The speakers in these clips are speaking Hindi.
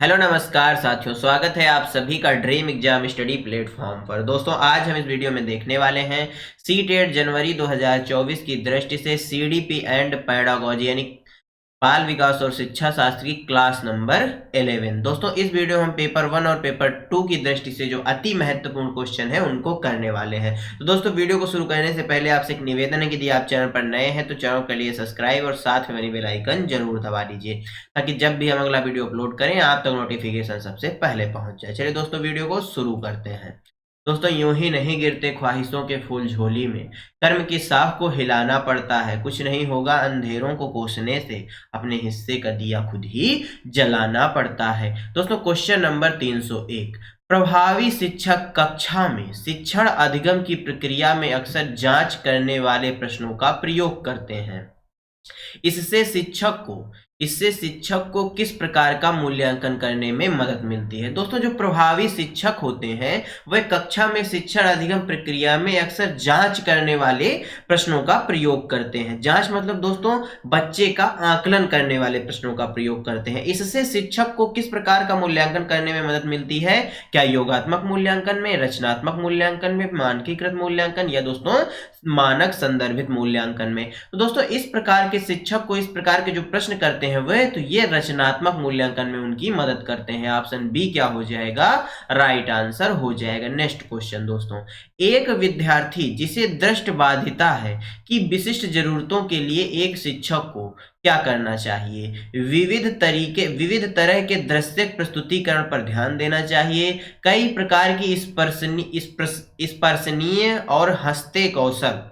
हेलो नमस्कार साथियों, स्वागत है आप सभी का ड्रीम एग्जाम स्टडी प्लेटफॉर्म पर। दोस्तों आज हम इस वीडियो में देखने वाले हैं सीटेट जनवरी 2024 की दृष्टि से सीडीपी एंड पैडागोजी यानी बाल विकास और शिक्षा शास्त्र की क्लास नंबर 11। दोस्तों इस वीडियो में हम पेपर 1 और पेपर 2 की दृष्टि से जो अति महत्वपूर्ण क्वेश्चन है उनको करने वाले हैं। तो दोस्तों वीडियो को शुरू करने से पहले आपसे एक निवेदन है कि यदि आप चैनल पर नए हैं तो चैनल के लिए सब्सक्राइब और साथ में बनी बेल आइकन जरूर दबा दीजिए ताकि जब भी हम अगला वीडियो अपलोड करें आप तक नोटिफिकेशन सबसे पहले पहुंच जाए। चलिए दोस्तों वीडियो को शुरू करते हैं। दोस्तों यूं ही नहीं गिरते ख्वाहिशों के फूल झोली में, कर्म की साख को हिलाना पड़ता है। कुछ नहीं होगा अंधेरों को कोसने से, अपने हिस्से का दिया खुद ही जलाना पड़ता है। दोस्तों क्वेश्चन नंबर 301, प्रभावी शिक्षक कक्षा में शिक्षण अधिगम की प्रक्रिया में अक्सर जांच करने वाले प्रश्नों का प्रयोग करते हैं। इससे शिक्षक को किस प्रकार का मूल्यांकन करने में मदद मिलती है। दोस्तों जो प्रभावी शिक्षक होते हैं वह कक्षा में शिक्षण अधिगम प्रक्रिया में अक्सर जांच करने वाले प्रश्नों का प्रयोग करते हैं। जांच मतलब दोस्तों बच्चे का आकलन करने वाले प्रश्नों का प्रयोग करते हैं। इससे शिक्षक को किस प्रकार का मूल्यांकन करने में मदद मिलती है? क्या योगात्मक मूल्यांकन में, रचनात्मक मूल्यांकन में, मानकीकृत मूल्यांकन या दोस्तों मानक संदर्भित मूल्यांकन में। तो दोस्तों इस प्रकार के शिक्षक को इस प्रकार के जो प्रश्न करते हैं वह तो ये रचनात्मक मूल्यांकन में उनकी मदद करते हैं। ऑप्शन बी क्या हो जाएगा? राइट आंसर हो जाएगा। नेक्स्ट क्वेश्चन दोस्तों, एक विद्यार्थी जिसे दृष्टिबाधिता है कि विशिष्ट जरूरतों के लिए एक शिक्षक को क्या करना चाहिए? विविध तरह के दृश्य प्रस्तुतिकरण पर ध्यान देना चाहिए, कई प्रकार की स्पर्शनीय और हस्ते कौशल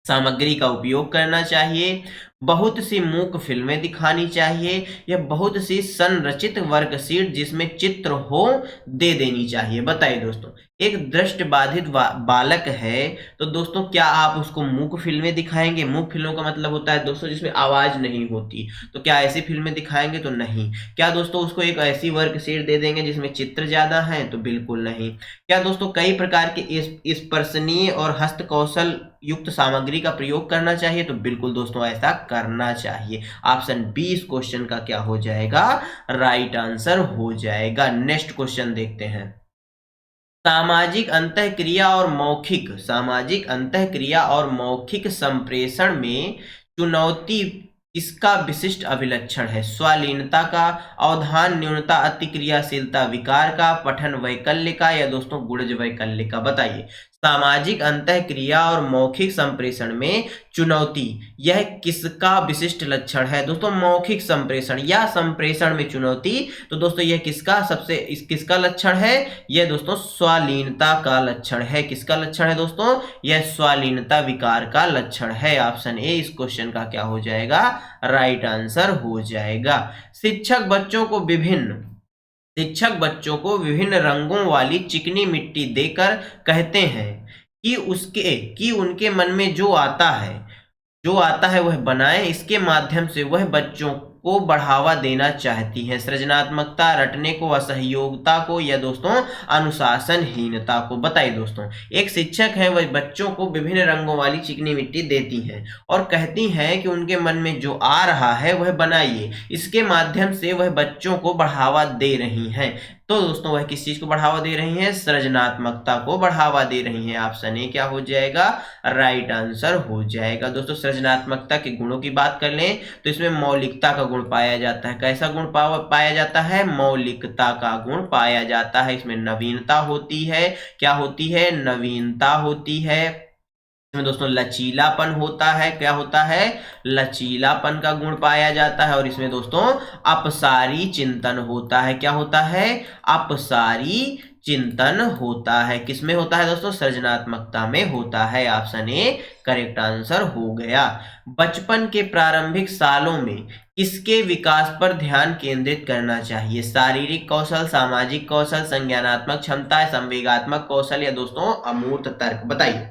सामग्री का उपयोग करना चाहिए, बहुत सी मूक फिल्में दिखानी चाहिए या बहुत सी संरचित वर्कशीट जिसमें चित्र हो दे देनी चाहिए। बताइए दोस्तों, एक दृष्टिबाधित बालक है तो दोस्तों क्या आप उसको मूक फिल्में दिखाएंगे? मूक फिल्मों का मतलब होता है दोस्तों जिसमें आवाज नहीं होती, तो क्या ऐसी फिल्में दिखाएंगे? तो नहीं। क्या दोस्तों उसको एक ऐसी वर्कशीट दे देंगे जिसमें चित्र ज्यादा है? तो बिल्कुल नहीं। क्या दोस्तों कई प्रकार के स्पर्शनीय और हस्तकौशल युक्त सामग्री का प्रयोग करना चाहिए? तो बिल्कुल दोस्तों ऐसा करना चाहिए। ऑप्शन बी इस क्वेश्चन का क्या हो जाएगा? राइट आंसर हो जाएगा। नेक्स्ट क्वेश्चन देखते हैं। सामाजिक अंतःक्रिया और मौखिक संप्रेषण में चुनौती किसका विशिष्ट अभिलक्षण है? स्वलीनता का, अवधान न्यूनता, अतिक्रियाशीलता, विकार का, पठन वैकल्य का या दोस्तों गुणज वैकल्य का? बताइए। सामाजिक अंतःक्रिया और मौखिक संप्रेषण में चुनौती यह किसका विशिष्ट लक्षण है? दोस्तों मौखिक संप्रेषण या संप्रेषण में चुनौती, तो दोस्तों यह किसका लक्षण है? यह दोस्तों स्वलीनता का लक्षण है। किसका लक्षण है दोस्तों? यह स्वलीनता विकार का लक्षण है। ऑप्शन ए इस क्वेश्चन का क्या हो जाएगा? राइट आंसर हो जाएगा। शिक्षक बच्चों को विभिन्न रंगों वाली चिकनी मिट्टी देकर कहते हैं कि उनके मन में जो आता है वह बनाएं। इसके माध्यम से वह बच्चों को बढ़ावा देना चाहती हैं। सृजनात्मकता, रटने को, असहयोगता को या दोस्तों अनुशासनहीनता को? बताइए दोस्तों, एक शिक्षक है वह बच्चों को विभिन्न रंगों वाली चिकनी मिट्टी देती हैं और कहती हैं कि उनके मन में जो आ रहा है वह बनाइए। इसके माध्यम से वह बच्चों को बढ़ावा दे रही हैं। तो दोस्तों वह किस चीज को बढ़ावा दे रही हैं? सृजनात्मकता को बढ़ावा दे रही हैं। ऑप्शन ए क्या हो जाएगा? राइट आंसर हो जाएगा। दोस्तों सृजनात्मकता के गुणों की बात कर लें तो इसमें मौलिकता का गुण पाया जाता है। कैसा गुण पाया जाता है? मौलिकता का गुण पाया जाता है। इसमें नवीनता होती है। क्या होती है? नवीनता होती है। इसमें दोस्तों लचीलापन होता है। क्या होता है? लचीलापन का गुण पाया जाता है। और इसमें दोस्तों अपसारी चिंतन होता है। क्या होता है? अपसारी चिंतन होता है। किसमें होता है दोस्तों? सृजनात्मकता में होता है। ऑप्शन ए करेक्ट आंसर हो गया। बचपन के प्रारंभिक सालों में किसके विकास पर ध्यान केंद्रित करना चाहिए? शारीरिक कौशल, सामाजिक कौशल, संज्ञानात्मक क्षमता, संवेगात्मक कौशल या दोस्तों अमूर्त तर्क? बताइए।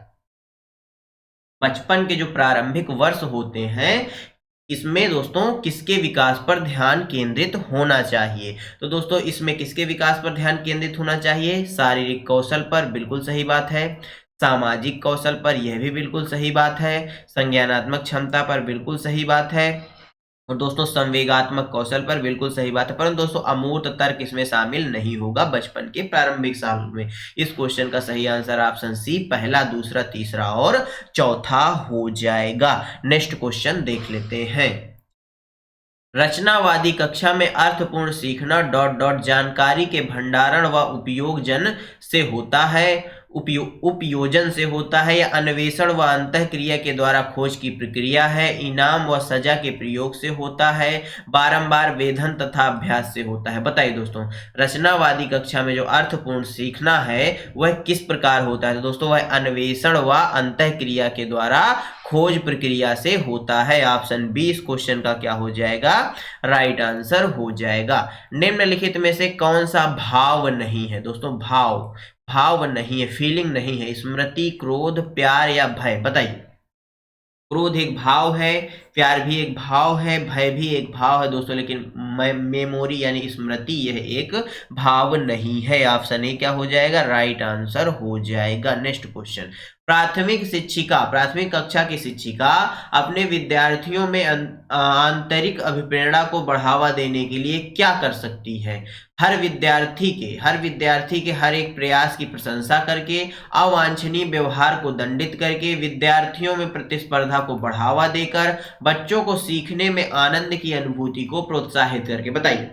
बचपन के जो प्रारंभिक वर्ष होते हैं इसमें दोस्तों किसके विकास पर ध्यान केंद्रित होना चाहिए? तो दोस्तों इसमें किसके विकास पर ध्यान केंद्रित होना चाहिए? शारीरिक कौशल पर, बिल्कुल सही बात है। सामाजिक कौशल पर, यह भी बिल्कुल सही बात है। संज्ञानात्मक क्षमता पर, बिल्कुल सही बात है। और दोस्तों संवेगात्मक कौशल पर, बिल्कुल सही बात है। परंतु दोस्तों अमूर्त तर्क इसमें शामिल नहीं होगा बचपन के प्रारंभिक सालों में। इस क्वेश्चन का सही आंसर ऑप्शन सी पहला, दूसरा, तीसरा और चौथा हो जाएगा। नेक्स्ट क्वेश्चन देख लेते हैं। रचनावादी कक्षा में अर्थपूर्ण सीखना डॉट डॉट जानकारी के भंडारण व उपयोजन से होता है, उपयोजन से होता है, या अन्वेषण व अंतःक्रिया के द्वारा खोज की प्रक्रिया है, इनाम व सजा के प्रयोग से होता है, बारंबार वेधन तथा अभ्यास से होता है। बताइए दोस्तों, रचनावादी कक्षा में जो अर्थपूर्ण सीखना है वह किस प्रकार होता है? तो दोस्तों वह अन्वेषण व अंतःक्रिया के द्वारा खोज प्रक्रिया से होता है। ऑप्शन बी इस क्वेश्चन का क्या हो जाएगा? राइट आंसर हो जाएगा। निम्नलिखित में से कौन सा भाव नहीं है? दोस्तों भाव नहीं है, फीलिंग नहीं है। स्मृति, क्रोध, प्यार या भय? बताइए। क्रोध एक भाव है, प्यार भी एक भाव है, भय भी एक भाव है दोस्तों, लेकिन मेमोरी यानी स्मृति यह एक भाव नहीं है। ऑप्शन ए क्या हो जाएगा? राइट आंसर हो जाएगा। Next question. प्राथमिक कक्षा की शिक्षिका अपने विद्यार्थियों में आंतरिक अभिप्रेरणा को बढ़ावा देने के लिए क्या कर सकती है? हर विद्यार्थी के हर एक प्रयास की प्रशंसा करके, अवांछनीय व्यवहार को दंडित करके, विद्यार्थियों में प्रतिस्पर्धा को बढ़ावा देकर, बच्चों को सीखने में आनंद की अनुभूति को प्रोत्साहित करके। बताइए।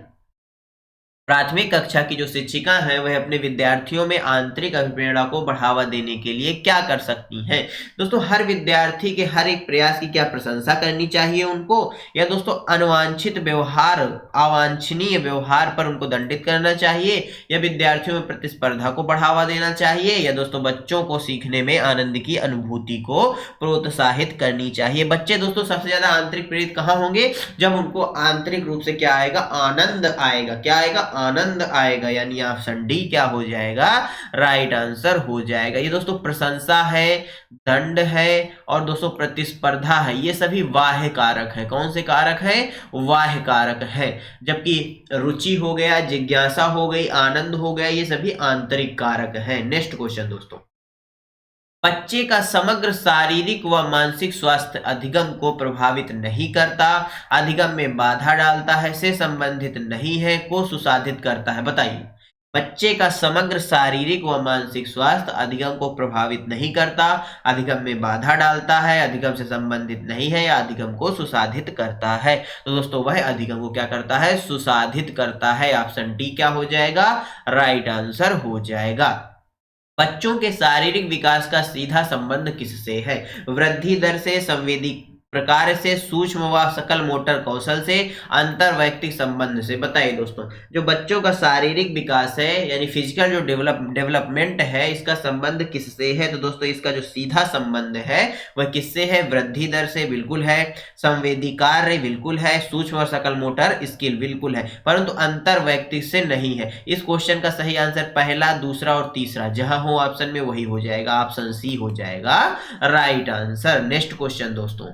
प्राथमिक कक्षा की जो शिक्षिका हैं वह अपने विद्यार्थियों में आंतरिक अभिप्रेरणा को बढ़ावा देने के लिए क्या कर सकती हैं? दोस्तों हर विद्यार्थी के हर एक प्रयास की क्या प्रशंसा करनी चाहिए उनको, या दोस्तों अवांछनीय व्यवहार पर उनको दंडित करना चाहिए, या विद्यार्थियों में प्रतिस्पर्धा को बढ़ावा देना चाहिए, या दोस्तों बच्चों को सीखने में आनंद की अनुभूति को प्रोत्साहित करनी चाहिए। बच्चे दोस्तों सबसे ज्यादा आंतरिक प्रेरित कहाँ होंगे? जब उनको आंतरिक रूप से क्या आएगा? आनंद आएगा। क्या आएगा? आनंद आएगा। यानी ऑप्शन डी क्या हो जाएगा? राइट आंसर हो जाएगा। ये दोस्तों प्रशंसा है, दंड है और दोस्तों प्रतिस्पर्धा है, ये सभी बाह्य कारक है। कौन से कारक है? बाह्य कारक है। जबकि रुचि हो गया, जिज्ञासा हो गई, आनंद हो गया, ये सभी आंतरिक कारक है। नेक्स्ट क्वेश्चन दोस्तों। बच्चे का समग्र शारीरिक व मानसिक स्वास्थ्य अधिगम को प्रभावित नहीं करता, अधिगम में बाधा डालता है, से संबंधित नहीं है, को सुसाधित करता है। बताइए। बच्चे का समग्र शारीरिक व मानसिक स्वास्थ्य अधिगम को प्रभावित नहीं करता, अधिगम में बाधा डालता है, अधिगम से संबंधित नहीं है, या अधिगम को सुसाधित करता है। तो दोस्तों वह अधिगम को क्या करता है? सुसाधित करता है। ऑप्शन डी क्या हो जाएगा? राइट आंसर हो जाएगा। बच्चों के शारीरिक विकास का सीधा संबंध किससे है? वृद्धि दर से, संवेदी प्रकार से, सूक्ष्म व सकल मोटर कौशल से, अंतर वैयक्तिक संबंध से? बताइए दोस्तों, जो बच्चों का शारीरिक विकास है यानी फिजिकल जो डेवलपमेंट है, इसका संबंध किससे है? तो दोस्तों इसका जो सीधा संबंध है वह किससे है? वृद्धि दर से, बिल्कुल है। संवेदी कार्य, बिल्कुल है। सूक्ष्म और सकल मोटर स्किल, बिल्कुल है। परंतु अंतर वैयक्तिक से नहीं है। इस क्वेश्चन का सही आंसर पहला, दूसरा और तीसरा जहां हो ऑप्शन में वही हो जाएगा। ऑप्शन सी हो जाएगा राइट आंसर। नेक्स्ट क्वेश्चन दोस्तों।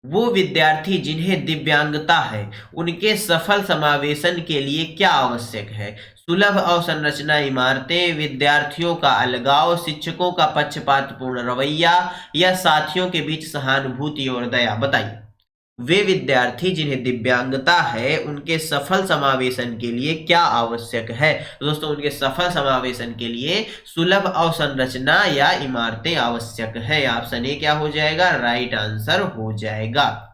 वो विद्यार्थी जिन्हें दिव्यांगता है उनके सफल समावेशन के लिए क्या आवश्यक है? सुलभ अवसंरचना इमारतें, विद्यार्थियों का अलगाव, शिक्षकों का पक्षपातपूर्ण रवैया, या साथियों के बीच सहानुभूति और दया? बताइए। वे विद्यार्थी जिन्हें दिव्यांगता है उनके सफल समावेशन के लिए क्या आवश्यक है? तो दोस्तों उनके सफल समावेशन के लिए सुलभ अवसंरचना या इमारतें आवश्यक है। ऑप्शन ए क्या हो जाएगा? राइट आंसर हो जाएगा।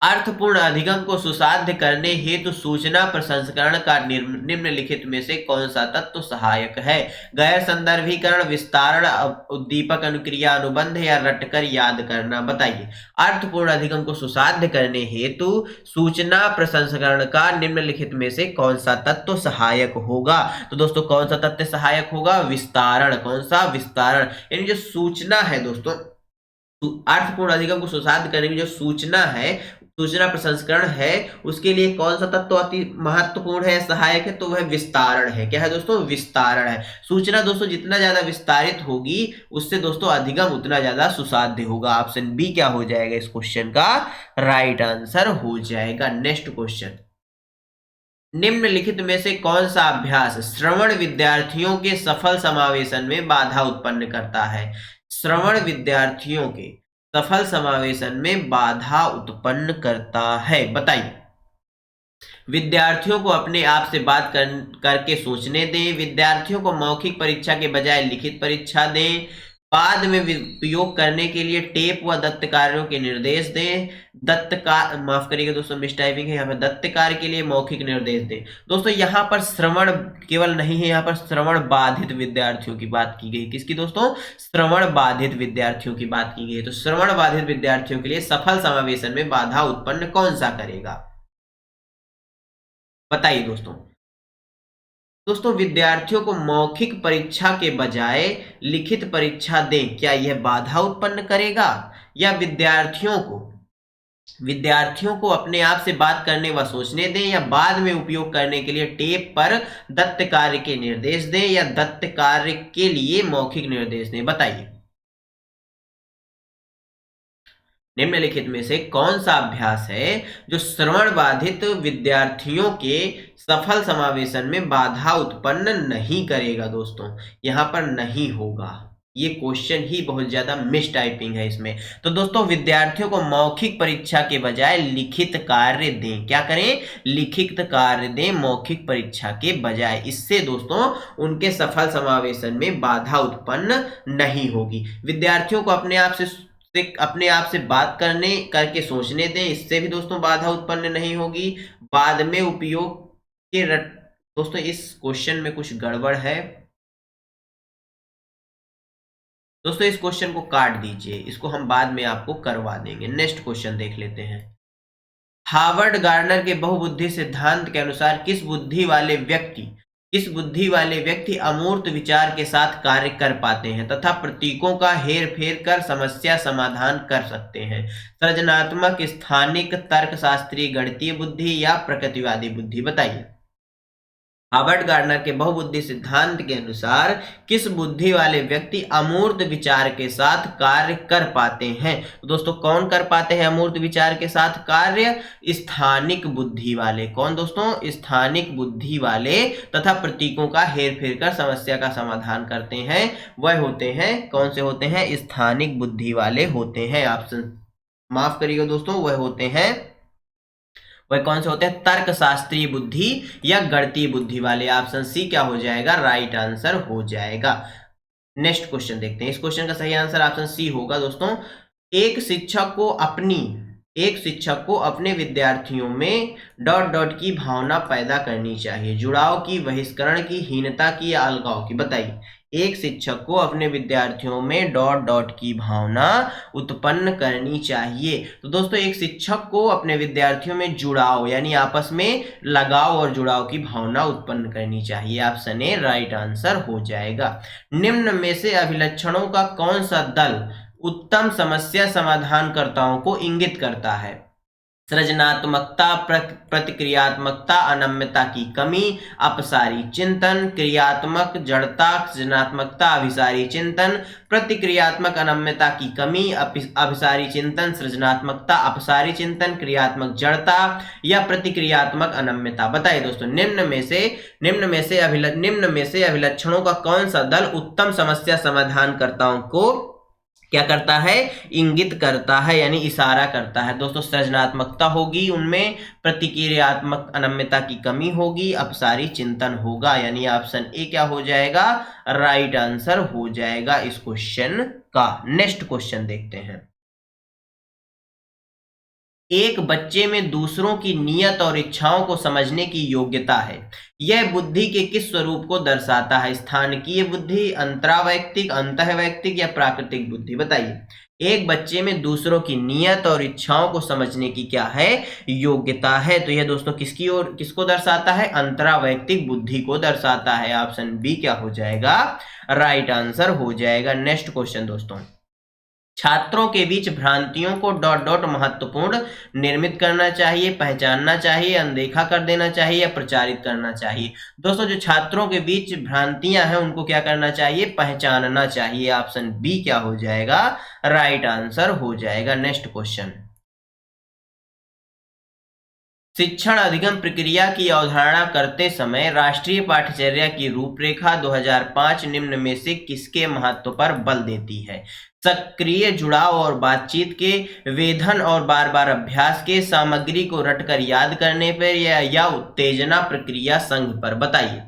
अर्थपूर्ण अधिगम को सुसाध्य करने हेतु सूचना प्रसंस्करण का निम्नलिखित में से कौन सा तत्व सहायक है? गैर संदर्भीकरण, विस्तारण, उद्दीपक, अनुक्रिया, अनुबंध, या रटकर याद करना? बताइए। अर्थपूर्ण अधिगम को सुसाध्य करने हेतु सूचना प्रसंस्करण का निम्नलिखित में से कौन सा तत्व सहायक होगा? तो दोस्तों कौन सा तत्व सहायक होगा? विस्तारण। कौन सा? विस्तारण। यानी जो सूचना है दोस्तों, अर्थपूर्ण अधिगम को सुसाध्य करने की जो सूचना है, सूचना प्रसंस्करण है, उसके लिए कौन सा तत्व अति महत्वपूर्ण है, सहायक है? तो वह विस्तारण है। क्या है दोस्तों? विस्तारण है। सूचना दोस्तों जितना ज्यादा विस्तारित होगी उससे दोस्तों अधिगम उतना ज्यादा सुसाध्य होगा। ऑप्शन बी क्या हो जाएगा इस क्वेश्चन का? राइट आंसर हो जाएगा। Next question. निम्नलिखित में से कौन सा अभ्यास श्रवण विद्यार्थियों के सफल समावेशन में बाधा उत्पन्न करता है? श्रवण विद्यार्थियों के सफल समावेशन में बाधा उत्पन्न करता है? बताइए। विद्यार्थियों को अपने आप से बात करके सोचने दें, विद्यार्थियों को मौखिक परीक्षा के बजाय लिखित परीक्षा दें, बाद में उपयोग करने के लिए टेप व दत्त कार्यों के निर्देश दें, माफ करिएगा दोस्तों, मिस टाइपिंग है यहाँ पर, दत्त कार्य के लिए मौखिक निर्देश दें। दोस्तों यहाँ पर श्रवण केवल नहीं है, यहाँ पर श्रवण बाधित विद्यार्थियों की बात की गई। किसकी दोस्तों? श्रवण बाधित विद्यार्थियों की बात की गई। तो श्रवण बाधित विद्यार्थियों के लिए सफल समावेशन में बाधा उत्पन्न कौन सा करेगा? बताइए दोस्तों। दोस्तों विद्यार्थियों को मौखिक परीक्षा के बजाय लिखित परीक्षा दें, क्या यह बाधा उत्पन्न करेगा? या विद्यार्थियों को अपने आप से बात करने व सोचने दें, या बाद में उपयोग करने के लिए टेप पर दत्त कार्य के निर्देश दें, या दत्त कार्य के लिए मौखिक निर्देश दें? बताइए। निम्नलिखित में से कौन सा अभ्यास है जो श्रवण बाधित विद्यार्थियों के सफल समावेशन में बाधा उत्पन्न नहीं करेगा? दोस्तों यहाँ पर नहीं होगा, ये क्वेश्चन ही बहुत ज्यादा मिस टाइपिंग है इसमें। तो दोस्तों विद्यार्थियों को मौखिक परीक्षा के बजाय लिखित कार्य दें। क्या करें? लिखित कार्य दें मौखिक परीक्षा के बजाय। इससे दोस्तों उनके सफल समावेशन में बाधा उत्पन्न नहीं होगी। विद्यार्थियों को अपने आप से बात करके सोचने दें, इससे भी दोस्तों बाधा उत्पन्न नहीं होगी। बाद में उपयोग के दोस्तों इस क्वेश्चन में कुछ गड़बड़ है दोस्तों, इस क्वेश्चन को काट दीजिए, इसको हम बाद में आपको करवा देंगे। नेक्स्ट क्वेश्चन देख लेते हैं। हार्वर्ड गार्डनर के बहुबुद्धि सिद्धांत के अनुसार किस बुद्धि वाले व्यक्ति अमूर्त विचार के साथ कार्य कर पाते हैं तथा प्रतीकों का हेर फेर कर समस्या समाधान कर सकते हैं? सृजनात्मक, स्थानिक, तर्कशास्त्री, गणितीय बुद्धि या प्रकृतिवादी बुद्धि? बताइए। हार्वर्ड गार्डनर के बहुबुद्धि सिद्धांत के अनुसार किस बुद्धि वाले व्यक्ति अमूर्त विचार के साथ कार्य कर पाते हैं? दोस्तों कौन कर पाते हैं अमूर्त विचार के साथ कार्य? स्थानिक बुद्धि वाले। कौन दोस्तों? स्थानिक बुद्धि वाले तथा प्रतीकों का हेर फेर कर समस्या का समाधान करते हैं, वह होते हैं, कौन से होते हैं? स्थानिक बुद्धि वाले होते हैं। ऑप्शन माफ करिएगा दोस्तों, वह होते हैं, वह कौन से होते हैं? तर्कशास्त्रीय बुद्धि या गणितीय बुद्धि वाले। ऑप्शन सी क्या हो जाएगा? राइट आंसर हो जाएगा। नेक्स्ट क्वेश्चन देखते हैं। इस क्वेश्चन का सही आंसर ऑप्शन सी होगा दोस्तों। एक शिक्षक को अपने विद्यार्थियों में डॉट डॉट की भावना पैदा करनी चाहिए। जुड़ाव की, बहिष्करण की, हीनता की या अलगाव की? बताइए। एक शिक्षक को अपने विद्यार्थियों में डॉट डॉट की भावना उत्पन्न करनी चाहिए। तो दोस्तों एक शिक्षक को अपने विद्यार्थियों में जुड़ाव यानी आपस में लगाव और जुड़ाव की भावना उत्पन्न करनी चाहिए। ऑप्शन ए राइट आंसर हो जाएगा। निम्न में से अभिलक्षणों का कौन सा दल उत्तम समस्या समाधानकर्ताओं को इंगित करता है? सृजनात्मकता, प्रतिक्रियात्मकता, अनम्यता की कमी, अपसारी चिंतन, क्रियात्मक जड़ता, सृजनात्मकता, अभिसारी चिंतन, प्रतिक्रियात्मक अनम्यता की कमी, अभिसारी चिंतन, सृजनात्मकता, अपसारी चिंतन, क्रियात्मक जड़ता या प्रतिक्रियात्मक अनम्यता? बताइए दोस्तों। निम्न में से अभिलक्षणों का कौन सा दल उत्तम समस्या समाधानकर्ताओं को क्या करता है? इंगित करता है यानी इशारा करता है। दोस्तों सृजनात्मकता होगी, उनमें प्रतिक्रियात्मक अनम्यता की कमी होगी, अपसारी चिंतन होगा, यानी ऑप्शन ए क्या हो जाएगा? राइट आंसर हो जाएगा इस क्वेश्चन का। नेक्स्ट क्वेश्चन देखते हैं। एक बच्चे में दूसरों की नियत और इच्छाओं को समझने की योग्यता है। यह बुद्धि के किस स्वरूप को दर्शाता है? स्थानिकीय बुद्धि, अंतरावैयक्तिक, अंतःवैयक्तिक या प्राकृतिक बुद्धि? बताइए। एक बच्चे में दूसरों की नियत और इच्छाओं को समझने की क्या है? योग्यता है। तो यह दोस्तों किसको दर्शाता है? अंतरावैयक्तिक बुद्धि को दर्शाता है। ऑप्शन बी क्या हो जाएगा? राइट आंसर हो जाएगा। नेक्स्ट क्वेश्चन दोस्तों। छात्रों के बीच भ्रांतियों को डॉट डॉट महत्वपूर्ण निर्मित करना चाहिए, पहचानना चाहिए, अनदेखा कर देना चाहिए या प्रचारित करना चाहिए? दोस्तों जो छात्रों के बीच भ्रांतियां हैं उनको क्या करना चाहिए? पहचानना चाहिए। ऑप्शन बी क्या हो जाएगा? राइट आंसर हो जाएगा। Next question. शिक्षण अधिगम प्रक्रिया की अवधारणा करते समय राष्ट्रीय पाठ्यचर्या की रूपरेखा 2005 निम्न में से किसके महत्व पर बल देती है? सक्रिय जुड़ाव और बातचीत के, वेधन और बार बार अभ्यास के, सामग्री को रटकर याद करने पर, या उत्तेजना प्रक्रिया संघ पर। बताइए।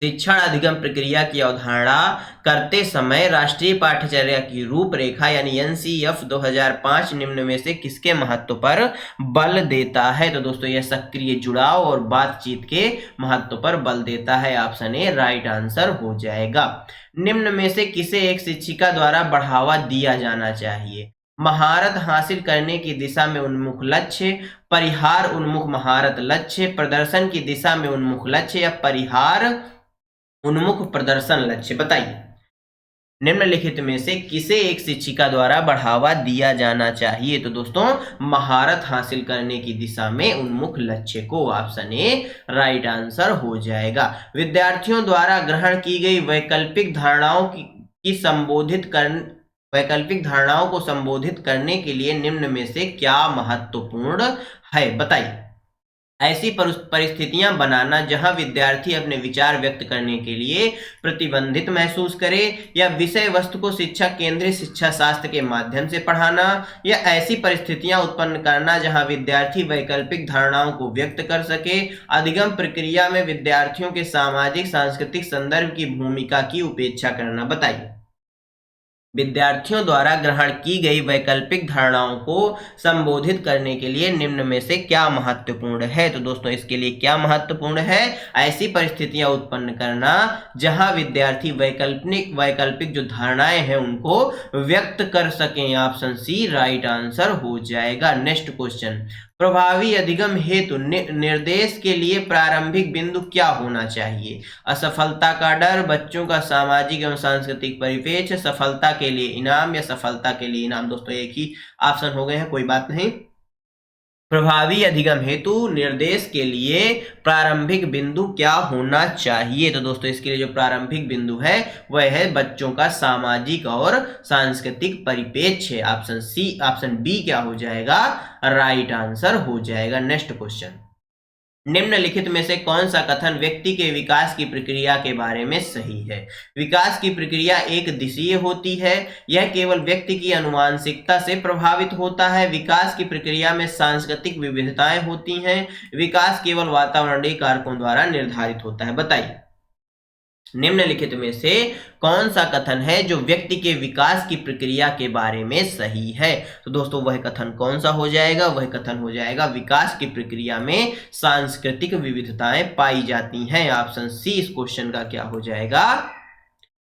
शिक्षण अधिगम प्रक्रिया की अवधारणा करते समय राष्ट्रीय पाठ्यचर्या की रूपरेखा यानी एनसीईएफ 2005 निम्न में से किसके महत्व पर बल देता है? तो दोस्तों यह सक्रिय जुड़ाव और बातचीत के महत्व पर बल देता है। ऑप्शन ए राइट आंसर हो जाएगा। निम्न में से किसे एक शिक्षिका द्वारा बढ़ावा दिया जाना चाहिए? महारत हासिल करने की दिशा में उन्मुख लक्ष्य, परिहार उन्मुख महारत लक्ष्य, प्रदर्शन की दिशा में उन्मुख लक्ष्य, या परिहार उन्मुख प्रदर्शन लक्ष्य। बताइए। निम्नलिखित में से किसे एक शिक्षिका द्वारा बढ़ावा दिया जाना चाहिए? तो दोस्तों महारत हासिल करने की दिशा में उन्मुख लक्ष्य को। ऑप्शन ए राइट आंसर हो जाएगा। विद्यार्थियों द्वारा ग्रहण की गई वैकल्पिक धारणाओं को संबोधित करने के लिए निम्न में से क्या महत्वपूर्ण है? बताइए। ऐसी परिस्थितियां बनाना जहां विद्यार्थी अपने विचार व्यक्त करने के लिए प्रतिबंधित महसूस करे, या विषय वस्तु को शिक्षा केंद्रित शिक्षा शास्त्र के माध्यम से पढ़ाना, या ऐसी परिस्थितियां उत्पन्न करना जहां विद्यार्थी वैकल्पिक धारणाओं को व्यक्त कर सके। अधिगम प्रक्रिया में विद्यार्थियों के सामाजिक सांस्कृतिक संदर्भ की भूमिका की उपेक्षा करना। बताइए। विद्यार्थियों द्वारा ग्रहण की गई वैकल्पिक धारणाओं को संबोधित करने के लिए निम्न में से क्या महत्वपूर्ण है? तो दोस्तों इसके लिए क्या महत्वपूर्ण है? ऐसी परिस्थितियां उत्पन्न करना जहां विद्यार्थी वैकल्पिक जो धारणाएं हैं उनको व्यक्त कर सकें। ऑप्शन सी राइट आंसर हो जाएगा। Next question. प्रभावी अधिगम हेतु निर्देश के लिए प्रारंभिक बिंदु क्या होना चाहिए? असफलता का डर, बच्चों का सामाजिक एवं सांस्कृतिक परिपेक्ष, सफलता के लिए इनाम, या सफलता के लिए इनाम। दोस्तों एक ही ऑप्शन हो गए हैं, कोई बात नहीं। प्रभावी अधिगम हेतु निर्देश के लिए प्रारंभिक बिंदु क्या होना चाहिए? तो दोस्तों इसके लिए जो प्रारंभिक बिंदु है वह है बच्चों का सामाजिक और सांस्कृतिक परिपेक्ष। ऑप्शन बी क्या हो जाएगा? राइट आंसर हो जाएगा। Next question. निम्नलिखित में से कौन सा कथन व्यक्ति के विकास की प्रक्रिया के बारे में सही है? विकास की प्रक्रिया एक दिशीय होती है, यह केवल व्यक्ति की आनुवंशिकता से प्रभावित होता है। विकास की प्रक्रिया में सांस्कृतिक विविधताएं होती हैं। विकास केवल वातावरणीय कारकों द्वारा निर्धारित होता है। बताइए। निम्नलिखित में से कौन सा कथन है जो व्यक्ति के विकास की प्रक्रिया के बारे में सही है? तो दोस्तों वह कथन कौन सा हो जाएगा? वह कथन हो जाएगा विकास की प्रक्रिया में सांस्कृतिक विविधताएं पाई जाती हैं। ऑप्शन सी इस क्वेश्चन का क्या हो जाएगा?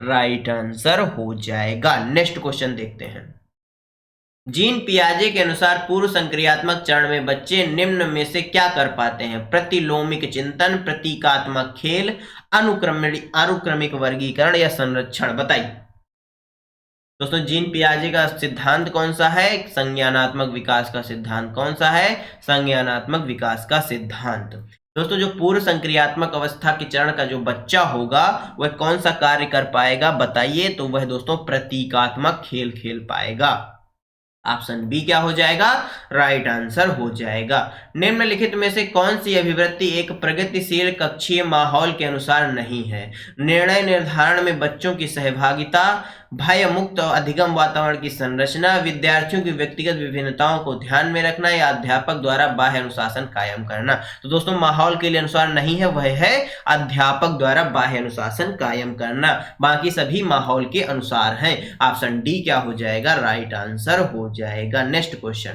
राइट आंसर हो जाएगा। नेक्स्ट क्वेश्चन देखते हैं। जीन पियाजे के अनुसार पूर्व संक्रियात्मक चरण में बच्चे निम्न में से क्या कर पाते हैं? प्रतिलोमिक चिंतन, प्रतीकात्मक खेल, अनुक्रमिक वर्गीकरण, या संरक्षण। बताइए। दोस्तों जीन पियाजे का सिद्धांत कौन सा है? संज्ञानात्मक विकास का सिद्धांत। कौन सा है? संज्ञानात्मक विकास का सिद्धांत। दोस्तों जो पूर्व संक्रियात्मक अवस्था के चरण का जो बच्चा होगा वह कौन सा कार्य कर पाएगा? बताइए। तो वह दोस्तों प्रतीकात्मक खेल खेल पाएगा। ऑप्शन बी क्या हो जाएगा? राइट आंसर हो जाएगा। निम्नलिखित में से कौन सी अभिवृत्ति एक प्रगतिशील कक्षीय माहौल के अनुसार नहीं है? निर्णय निर्धारण में बच्चों की सहभागिता, भय मुक्त और अधिगम वातावरण की संरचना, विद्यार्थियों की व्यक्तिगत विभिन्नताओं को ध्यान में रखना, या अध्यापक द्वारा बाह्य अनुशासन कायम करना। तो दोस्तों माहौल के लिए अनुसार नहीं है, वह है अध्यापक द्वारा बाह्य अनुशासन कायम करना। बाकी सभी माहौल के अनुसार हैं। ऑप्शन डी क्या हो जाएगा? राइट आंसर हो जाएगा। Next question.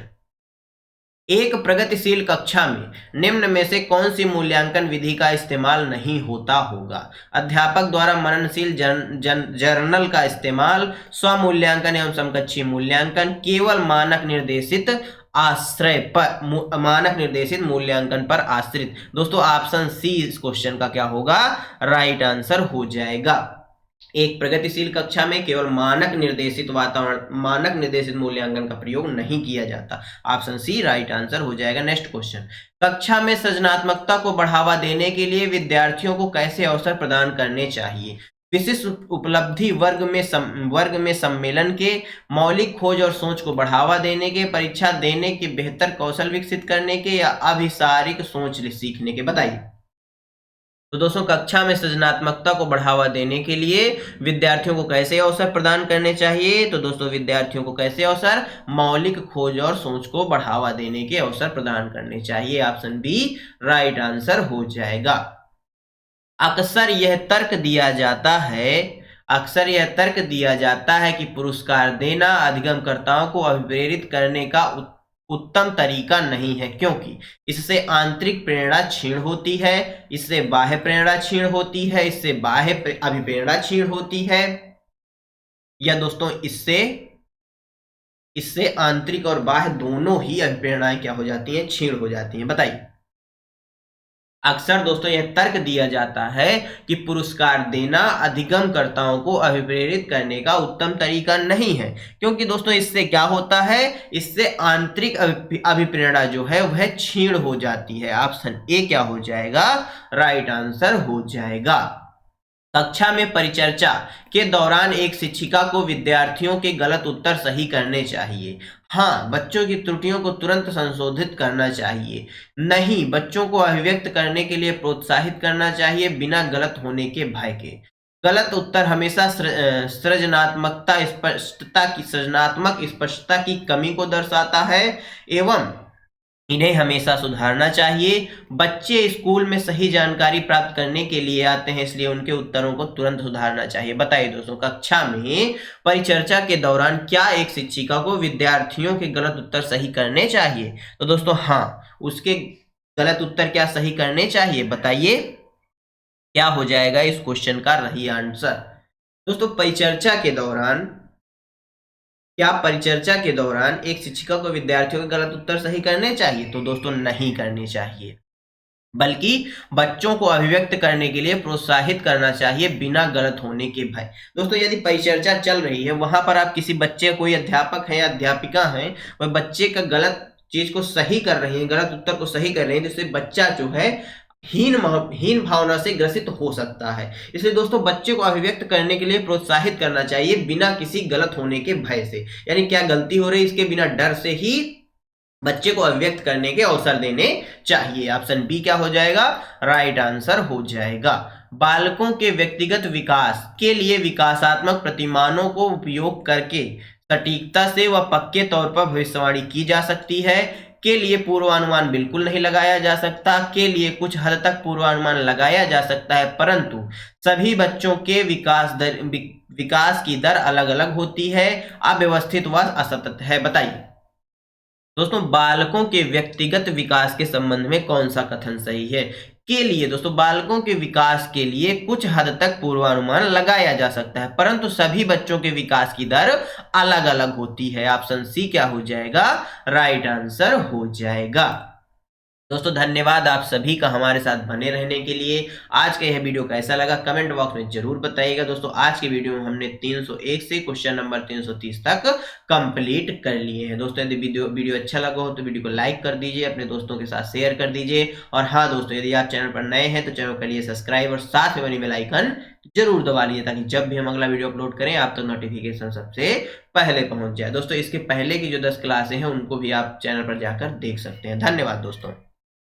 एक प्रगतिशील कक्षा में निम्न में से कौन सी मूल्यांकन विधि का इस्तेमाल नहीं होता होगा? अध्यापक द्वारा मननशील जर्नल का इस्तेमाल, स्वमूल्यांकन एवं समकक्षी मूल्यांकन, केवल मानक निर्देशित मूल्यांकन पर आश्रित। दोस्तों ऑप्शन सी इस क्वेश्चन का क्या होगा? राइट आंसर हो जाएगा। एक प्रगतिशील कक्षा में केवल मानक निर्देशित मूल्यांकन का प्रयोग नहीं किया जाता। ऑप्शन सी राइट आंसर हो जाएगा। Next question. कक्षा में सृजनात्मकता को बढ़ावा देने के लिए विद्यार्थियों को कैसे अवसर प्रदान करने चाहिए? विशिष्ट उपलब्धि वर्ग में सम्मेलन के, मौलिक खोज और सोच को बढ़ावा देने के, परीक्षा देने के, बेहतर कौशल विकसित करने के, या अभिसारिक सोच सीखने के। बताइए। तो दोस्तों कक्षा में सृजनात्मकता को बढ़ावा देने के लिए विद्यार्थियों को कैसे अवसर प्रदान करने चाहिए? तो दोस्तों विद्यार्थियों को कैसे अवसर? मौलिक खोज और सोच को बढ़ावा देने के अवसर प्रदान करने चाहिए। ऑप्शन बी राइट आंसर हो जाएगा। अक्सर यह तर्क दिया जाता है कि पुरस्कार देना अधिगमकर्ताओं को अभिप्रेरित करने का उत्तम तरीका नहीं है, क्योंकि इससे आंतरिक प्रेरणा क्षीण होती है, इससे बाह्य प्रेरणा क्षीण होती है, इससे बाह्य अभिप्रेरणा क्षीण होती है, या दोस्तों इससे आंतरिक और बाह्य दोनों ही अभिप्रेरणाएं क्या हो जाती हैं? क्षीण हो जाती हैं। बताइए। अक्सर दोस्तों यह तर्क दिया जाता है कि पुरस्कार देना अधिगमकर्ताओं को अभिप्रेरित करने का उत्तम तरीका नहीं है, क्योंकि दोस्तों इससे क्या होता है? इससे आंतरिक अभिप्रेरणा जो है वह क्षीण हो जाती है। ऑप्शन ए क्या हो जाएगा? राइट आंसर हो जाएगा। कक्षा में परिचर्चा के दौरान एक शिक्षिका को विद्यार्थियों के गलत उत्तर सही करने चाहिए। हाँ, बच्चों की त्रुटियों को तुरंत संशोधित करना चाहिए। नहीं, बच्चों को अभिव्यक्त करने के लिए प्रोत्साहित करना चाहिए बिना गलत होने के भय के। गलत उत्तर हमेशा सृजनात्मक स्पष्टता की कमी को दर्शाता है एवं इन्हें हमेशा सुधारना चाहिए। बच्चे स्कूल में सही जानकारी प्राप्त करने के लिए आते हैं, इसलिए उनके उत्तरों को तुरंत सुधारना चाहिए। बताइए दोस्तों, कक्षा में परिचर्चा के दौरान क्या एक शिक्षिका को विद्यार्थियों के गलत उत्तर सही करने चाहिए? तो दोस्तों हाँ, उसके गलत उत्तर क्या सही करने चाहिए? बताइए क्या हो जाएगा इस क्वेश्चन का रही आंसर? दोस्तों क्या परिचर्चा के दौरान एक शिक्षिका को विद्यार्थियों के गलत उत्तर सही करने चाहिए? तो दोस्तों नहीं करने चाहिए, बल्कि बच्चों को अभिव्यक्त करने के लिए प्रोत्साहित करना चाहिए बिना गलत होने के भय। दोस्तों यदि परिचर्चा चल रही है, वहां पर आप किसी बच्चे, कोई अध्यापक है या अध्यापिका है, वह बच्चे का गलत चीज को सही कर रही है, गलत उत्तर को सही कर रही है, जिससे बच्चा जो है हीन भावना से ग्रसित हो सकता है। इसलिए दोस्तों बच्चे को अभिव्यक्त करने के लिए प्रोत्साहित करना चाहिए बिना किसी गलत होने के भय से। यानी क्या गलती हो रही है इसके बिना डर से ही बच्चे को अभिव्यक्त करने के अवसर देने चाहिए। ऑप्शन बी क्या हो जाएगा? राइट आंसर हो जाएगा। बालकों के व्यक्तिगत विकास के लिए विकासात्मक प्रतिमानों को उपयोग करके सटीकता से व पक्के तौर पर भविष्यवाणी की जा सकती है। के लिए पूर्वानुमान बिल्कुल नहीं लगाया जा सकता। के लिए कुछ हद तक पूर्वानुमान लगाया जा सकता है, परंतु सभी बच्चों के विकास की दर अलग अलग होती है, अव्यवस्थित व असतत है। बताइए दोस्तों, बालकों के व्यक्तिगत विकास के संबंध में कौन सा कथन सही है? के लिए दोस्तों बालकों के विकास के लिए कुछ हद तक पूर्वानुमान लगाया जा सकता है, परंतु सभी बच्चों के विकास की दर अलग अलग होती है। ऑप्शन सी क्या हो जाएगा? राइट आंसर हो जाएगा। दोस्तों धन्यवाद आप सभी का हमारे साथ बने रहने के लिए। आज का यह वीडियो कैसा लगा कमेंट बॉक्स में जरूर बताइएगा। दोस्तों आज के वीडियो में हमने 301 से क्वेश्चन नंबर 330 तक कंप्लीट कर लिए हैं। दोस्तों यदि वीडियो अच्छा लगा हो तो वीडियो को लाइक कर दीजिए, अपने दोस्तों के साथ शेयर कर दीजिए। और हाँ दोस्तों, यदि आप चैनल पर नए हैं तो चैनल कर लिए सब्सक्राइब और साथ में बनी बेल आइकन जरूर दबा लीजिए, ताकि जब भी हम अगला वीडियो अपलोड करें आप तक नोटिफिकेशन सबसे पहले पहुंच जाए। दोस्तों इसके पहले की जो 10 क्लासें हैं उनको भी आप चैनल पर जाकर देख सकते हैं। धन्यवाद दोस्तों।